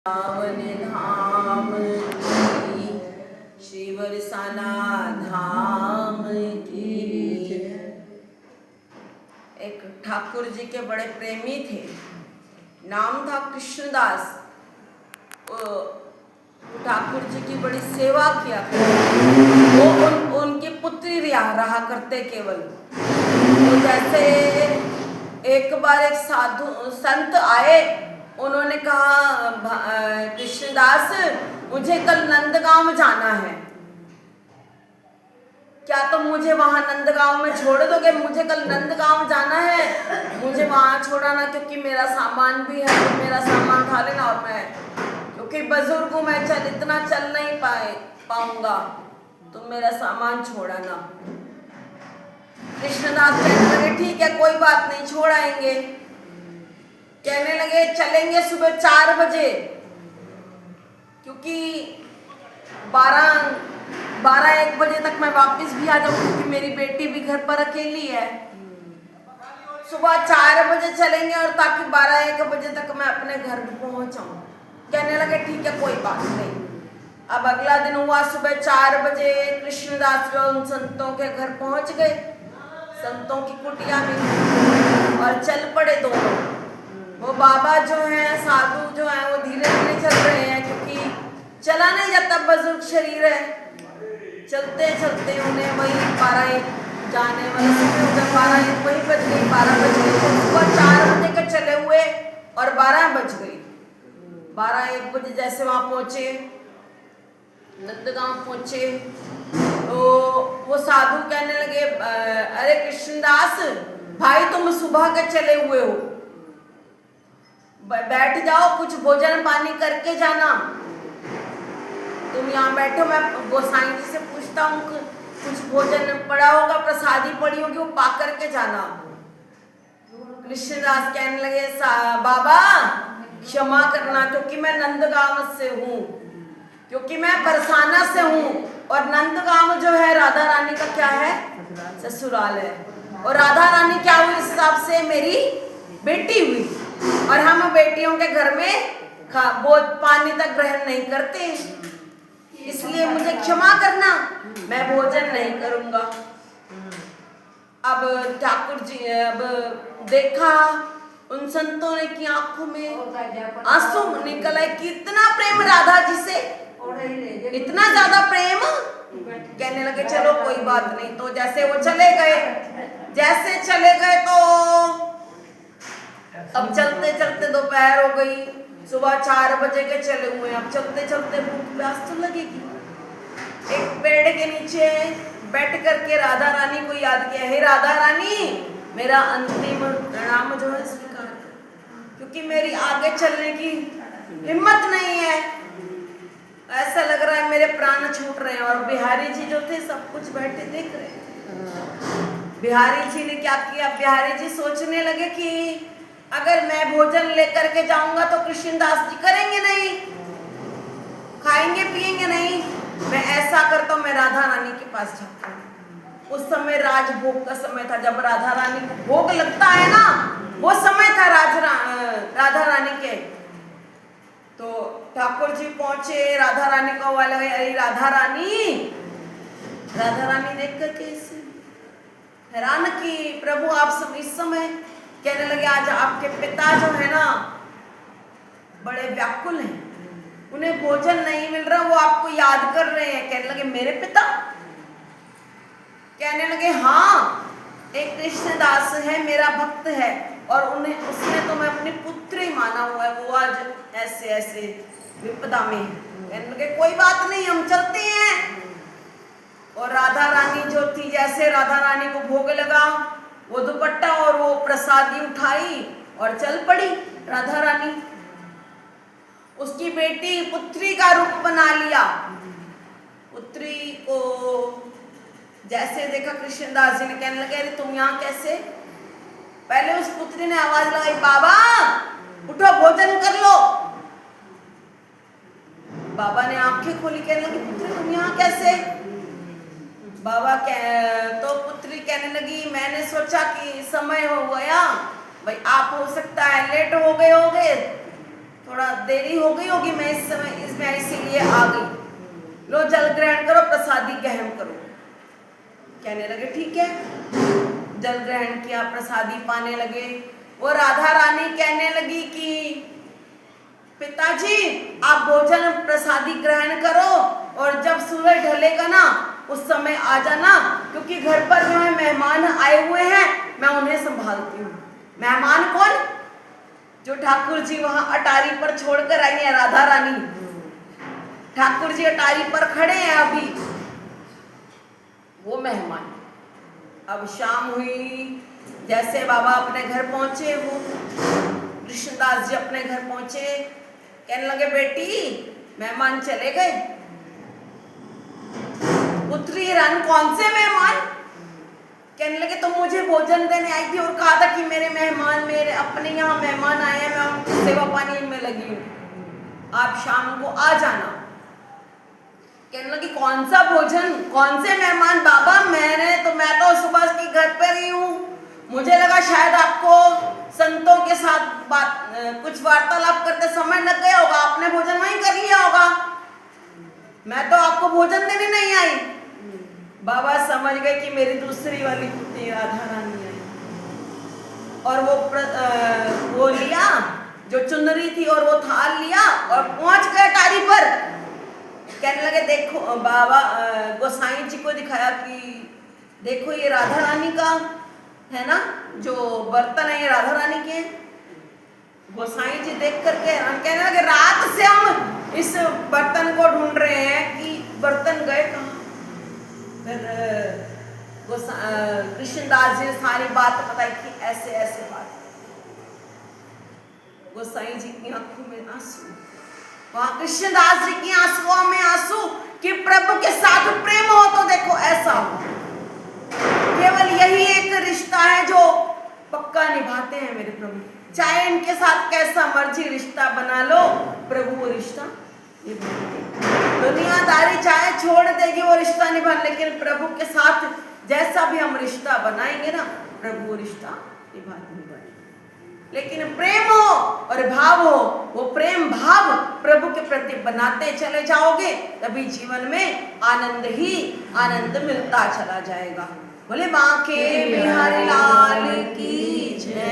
पावन धाम की, श्री बरसाना धाम की। एक ठाकुर जी के बड़े प्रेमी थे, नाम था कृष्णदास। ठाकुर जी की बड़ी सेवा किया करते। वो उनकी पुत्री रहा करते केवल। तो जैसे एक बार एक साधु संत आए, उन्होंने कहा कृष्णदास मुझे कल नंदगांव जाना है, क्या तुम मुझे वहां नंदगांव में छोड़ दोगे? मुझे कल नंदगांव जाना है, मुझे वहां छोड़ाना, क्योंकि मेरा सामान भी है, तो मेरा सामान उठा लेना। और मैं क्योंकि बुजुर्ग हूं, मैं इतना चल नहीं पाऊंगा, तो मेरा सामान छोड़ाना। कृष्णदास कहने लगे ठीक है, कोई बात नहीं, छोड़ आएंगे। कहने लगे चलेंगे सुबह 4 बजे, क्योंकि 12-1 बजे तक मैं वापस भी आ जाऊँ, क्योंकि मेरी बेटी भी घर पर अकेली है। सुबह 4 बजे चलेंगे और ताकि 12-1 बजे तक मैं अपने घर भी पहुंच जाऊँ। कहने लगे ठीक है, कोई बात नहीं। अब अगला दिन हुआ, सुबह 4 बजे कृष्णदास उन संतों के घर पहुंच गए, संतों की कुटिया में, और चल पड़े दोनों। वो बाबा जो है, साधु जो है, वो धीरे धीरे चल रहे हैं, क्योंकि चला नहीं जाता, बुजुर्ग शरीर है। चलते चलते उन्हें वही 12-1 जाने वाला समय हो गया, 12-1 वही बज गई, 12 बज गई। तो सुबह 4 बजे के चले हुए और 12 बज गई। 12-1 बजे जैसे वहां पहुंचे, नंदगांव पहुंचे, तो वो साधु कहने लगे अरे कृष्णदास भाई, तुम सुबह के चले हुए हो, बैठ जाओ, कुछ भोजन पानी करके जाना। तुम यहाँ बैठो, मैं गोसाई जी से पूछता हूँ, कुछ भोजन पड़ा होगा, प्रसादी पड़ी होगी, वो पा करके जाना। कृष्णदास कहने लगे बाबा क्षमा करना, क्योंकि मैं नंदगांव से हूँ, क्योंकि मैं बरसाना से हूँ, और नंदगांव जो है राधा रानी का क्या है, ससुराल है। और राधा रानी क्या हुई, इस हिसाब से मेरी बेटी हुई, और हम बेटियों के घर में वो पानी तक ग्रहण नहीं करते, इसलिए मुझे क्षमा करना, मैं भोजन नहीं करूंगा। अब ठाकुर जी अब देखा उन संतों ने की आंखों में आंसू निकल आए, कितना प्रेम राधा जी से, इतना ज्यादा प्रेम। कहने लगे चलो कोई बात नहीं। तो जैसे वो चले गए, तो अब चलते चलते दोपहर हो गई, सुबह 4 बजे के चले हुए। अब चलते चलते भूख प्यास तो लगेगी। एक पेड़ के नीचे बैठ करके राधा रानी को याद किया, हे राधा रानी मेरा अंतिम प्रणाम जो है स्वीकार कर, क्योंकि मेरी आगे चलने की हिम्मत नहीं है, ऐसा लग रहा है मेरे प्राण छूट रहे हैं। और बिहारी जी जो थे सब कुछ बैठे देख रहे थे। बिहारी जी ने क्या किया, बिहारी जी सोचने लगे कि अगर मैं भोजन लेकर के जाऊंगा तो कृष्णदास जी करेंगे नहीं, खाएंगे पिएंगे नहीं, मैं ऐसा करता हूं, मैं राधा रानी के पास जाता हूँ। उस समय राजभोग का समय था, जब राधा रानी को भोग लगता है ना, वो समय था राधा रानी के। तो ठाकुर जी पहुंचे, राधा रानी को आवाज लगाई, अरे राधा रानी देख करके हैरान की, प्रभु आप सब इस समय। कहने लगे आज आपके पिता जो है ना बड़े व्याकुल हैं, उन्हें भोजन नहीं मिल रहा, वो आपको याद कर रहे हैं। कहने लगे मेरे पिता? कहने लगे हाँ, एक कृष्णदास है, मेरा भक्त है, और उसने तो मैं अपनी पुत्री माना हुआ है, वो आज ऐसे ऐसे विपदा में है। कहने लगे कोई बात नहीं, हम चलते हैं। और राधा रानी जो थी, जैसे राधा रानी को भोग लगा, वो दुपट्टा और वो प्रसादी उठाई और चल पड़ी राधा रानी। उसकी बेटी पुत्री का रूप बना लिया। पुत्री को जैसे देखा कृष्णदास जी ने, कहने लगे अरे तुम यहाँ कैसे? पहले उस पुत्री ने आवाज लगाई, बाबा उठो भोजन कर लो। बाबा ने आंखें खोली, कहने लगी पुत्री तुम यहाँ कैसे? बाबा तो पुत्री कहने लगी मैंने सोचा कि समय हो गया, भाई आप हो सकता है लेट हो गए होगे, थोड़ा देरी हो गई होगी, मैं इस समय इसमें इसीलिए आ गई। लो जल ग्रहण करो, प्रसादी ग्रहण करो। कहने लगे ठीक है। जल ग्रहण किया, प्रसादी पाने लगे। वो राधा रानी कहने लगी कि पिताजी आप भोजन प्रसादी ग्रहण करो और जब सूरज ढलेगा ना उस समय आ जाना, क्योंकि घर पर जो है मेहमान आए हुए हैं, मैं उन्हें संभालती हूँ। मेहमान कौन? जो ठाकुर जी वहां अटारी पर छोड़कर आई है, राधा रानी। ठाकुर जी अटारी पर खड़े हैं अभी, वो मेहमान। अब शाम हुई, जैसे बाबा अपने घर पहुंचे, वो कृष्णदास जी अपने घर पहुंचे। कहने लगे बेटी मेहमान चले गए। पुत्री रन कौन से मेहमान? कहने लगे तुम मुझे भोजन देने आई थी और कहा था कि मेरे मेहमान, मेरे अपने यहाँ मेहमान आए हैं, मैं उनकी सेवा पानी में लगी हूँ, आप शाम को आ जाना। कहने लगी कौन सा भोजन, कौन से मेहमान बाबा? मैं तो सुबह की घर पर ही हूँ, मुझे लगा शायद आपको संतों के साथ कुछ वार्तालाप करते समय लग गया होगा, आपने भोजन वहीं कर लिया होगा, मैं तो आपको भोजन देने नहीं आई। बाबा समझ गए कि मेरी दूसरी वाली पुत्री राधा रानी आई, और वो लिया जो चुनरी थी और वो थाल लिया और पहुंच गए अटारी पर। कहने लगे देखो बाबा, गोसाई जी को दिखाया कि देखो ये राधा रानी का है ना, जो बर्तन है ये राधा रानी के। गोसाई जी देख करके कहने लगे रात से हम इस बर्तन को ढूंढ रहे हैं कि बर्तन गए कहाँ। फिर कृष्णदास जी ने सारी बात बताई कि ऐसे ऐसे बात। गोसाई जी की आंखों में आंसू, वहां कृष्णदास जी की आंसुओं में आंसू कि प्रभु के साथ प्रेम हो तो देखो ऐसा हो। केवल यही एक रिश्ता है जो पक्का निभाते हैं मेरे प्रभु, चाहे इनके साथ कैसा मर्जी रिश्ता बना लो, प्रभु वो रिश्ता निभाएंगे। दुनियादारी चाहे छोड़ देगी वो रिश्ता निभा, लेकिन प्रभु के साथ जैसा भी हम रिश्ता बनाएंगे ना, प्रभु वो रिश्ता निभाएंगे। लेकिन प्रेम हो और भाव हो, वो प्रेम भाव प्रभु के प्रति बनाते चले जाओगे, तभी जीवन में आनंद ही आनंद मिलता चला जाएगा। बोले बांके बिहारी लाल की जय।